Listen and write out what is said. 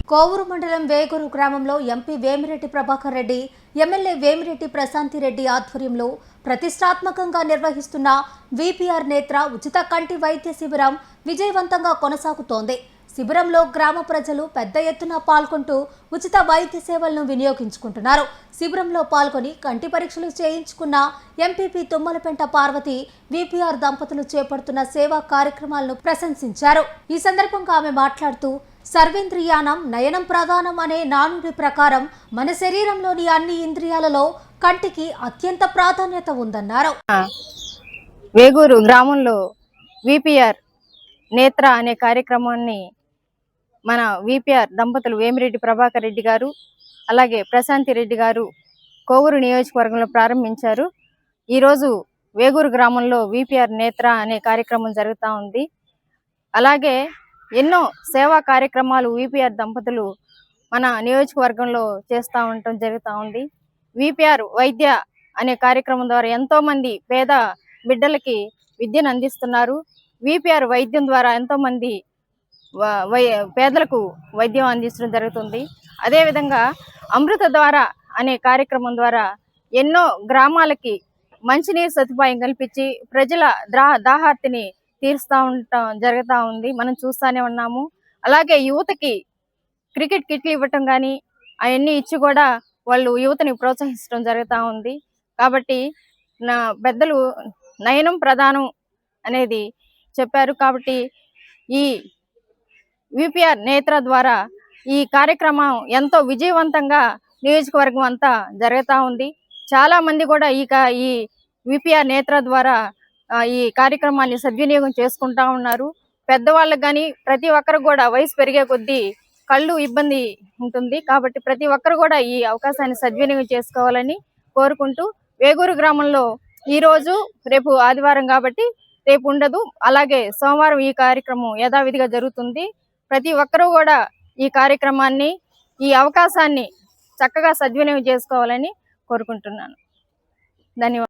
కోవూరు మండలం వేగూరు గ్రామంలో MP Vemireddy Prabhakar Reddy, MLA Vemireddy Prashanti Reddy ఆధ్వర్యంలో ప్రతిష్టాత్మకంగా నిర్వహిస్తున్న విపిఆర్ నేత్ర ఉచిత కంటి వైద్య శిబిరం విజయవంతంగా కొనసాగుతోంది. శిబిరంలో గ్రామ ప్రజలు పెద్ద ఎత్తున పాల్గొంటూ ఉచిత వైద్య సేవలను వినియోగించుకుంటున్నారు. శిబిరంలో పాల్గొని కంటి పరీక్షలు చేయించుకున్న ఎంపీపీ తుమ్మలపెంట పార్వతి విపిఆర్ దంపతులు చేపడుతున్న సేవా కార్యక్రమాలను ప్రశంసించారు. ఈ సందర్భంగా ఆమె మాట్లాడుతూ సర్వేంద్రియానం నయనం ప్రధానం అనే నానుడి ప్రకారం మన శరీరంలోని అన్ని ఇంద్రియాలలో కంటికి అత్యంత ప్రాధాన్యత ఉందన్నారు. వేగూరు గ్రామంలో విపిఆర్ నేత్ర అనే కార్యక్రమాన్ని మన విపిఆర్ దంపతులు వేమిరెడ్డి ప్రభాకర్ రెడ్డి గారు అలాగే ప్రశాంతి రెడ్డి గారు కోవూరు నియోజకవర్గంలో ప్రారంభించారు. ఈరోజు వేగూరు గ్రామంలో విపిఆర్ నేత్ర అనే కార్యక్రమం జరుగుతూ ఉంది. అలాగే ఎన్నో సేవా కార్యక్రమాలు విపిఆర్ దంపతులు మన నియోజకవర్గంలో చేస్తూ ఉండటం జరుగుతూ ఉంది. విపిఆర్ వైద్య అనే కార్యక్రమం ద్వారా ఎంతోమంది పేద బిడ్డలకి విద్యను అందిస్తున్నారు. విపిఆర్ వైద్యం ద్వారా ఎంతోమంది పేదలకు వైద్యం అందించడం జరుగుతుంది. అదేవిధంగా అమృత ద్వారా అనే కార్యక్రమం ద్వారా ఎన్నో గ్రామాలకి మంచినీరు సదుపాయం కల్పించి ప్రజల దాహార్తిని తీరుస్తూ ఉండటం జరుగుతూ ఉంది. మనం చూస్తూనే ఉన్నాము. అలాగే యువతకి క్రికెట్ కిట్లు ఇవ్వటం కానీ అవన్నీ ఇచ్చి కూడా వాళ్ళు యువతని ప్రోత్సహించడం జరుగుతూ ఉంది. కాబట్టి నా పెద్దలు నయనం ప్రధానం అనేది చెప్పారు. కాబట్టి ఈ విపిఆర్ నేత్ర ద్వారా ఈ కార్యక్రమం ఎంతో విజయవంతంగా నియోజకవర్గం అంతా జరుగుతూ ఉంది. చాలా మంది కూడా ఈ విపిఆర్ నేత్ర ద్వారా ఈ కార్యక్రమాన్ని సద్వినియోగం చేసుకుంటా ఉన్నారు. పెద్దవాళ్ళకి కానీ ప్రతి ఒక్కరు కూడా వయసు పెరిగే కొద్దీ కళ్ళు ఇబ్బంది ఉంటుంది. కాబట్టి ప్రతి ఒక్కరు కూడా ఈ అవకాశాన్ని సద్వినియోగం చేసుకోవాలని కోరుకుంటూ వేగూరు గ్రామంలో ఈరోజు రేపు ఆదివారం కాబట్టి రేపు ఉండదు. అలాగే సోమవారం ఈ కార్యక్రమం యథావిధిగా జరుగుతుంది. ప్రతి ఒక్కరూ కూడా ఈ కార్యక్రమాన్ని ఈ అవకాశాన్ని చక్కగా సద్వినియోగం చేసుకోవాలని కోరుకుంటున్నాను. ధన్యవాదాలు.